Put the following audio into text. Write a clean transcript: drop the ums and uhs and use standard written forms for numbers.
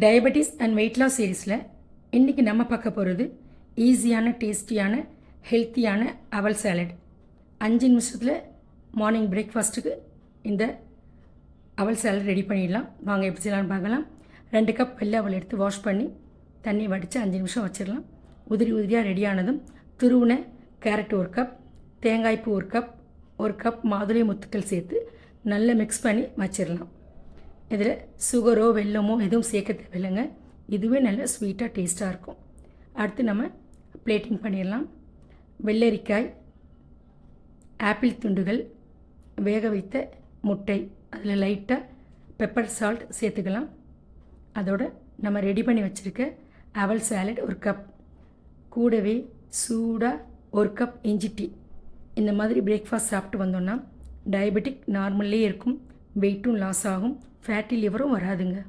Diabetes and weight loss சீரீஸில் இன்றைக்கி நம்ம பார்க்க போகிறது ஈஸியான டேஸ்டியான ஹெல்த்தியான அவல் சாலட். 5 நிமிஷத்தில் மார்னிங் பிரேக்ஃபாஸ்ட்டுக்கு இந்த அவல் சாலட் ரெடி பண்ணிடலாம். வாங்க எப்படி செய்யலாம்னு பார்க்கலாம். 2 கப் வெள்ளை அவல் எடுத்து வாஷ் பண்ணி தண்ணி வடித்து 5 நிமிஷம் வச்சிடலாம். உதிரி உதிரியாக ரெடியானதும் துருவின கேரட் 1 கப், தேங்காய்ப்பூ 1 கப், 1 கப் மாதுளை முத்துக்கள் சேர்த்து நல்லா மிக்ஸ் பண்ணி வச்சிடலாம். இதில் சுகரோ வெல்லமோ எதுவும் சேர்க்க தேவையில்லைங்க. இதுவே நல்ல ஸ்வீட்டாக டேஸ்ட்டாக இருக்கும். அடுத்து நம்ம பிளேட்டிங் பண்ணிடலாம். வெள்ளரிக்காய், ஆப்பிள் துண்டுகள், வேக வைத்த முட்டை, அதில் லைட்டாக பெப்பர் சால்ட் சேர்த்துக்கலாம். அதோடு நம்ம ரெடி பண்ணி வச்சுருக்க அவல் சாலட் 1 கப், கூடவே சூடாக 1 கப் இஞ்சி டீ. இந்த மாதிரி பிரேக்ஃபாஸ்ட் சாப்பிட்டு வந்தோன்னா டயபெட்டிக் நார்மல்லே இருக்கும், வெயிட்டும் லாஸ் ஆகும், ஃபேட்டி லிவரும் வராதுங்க.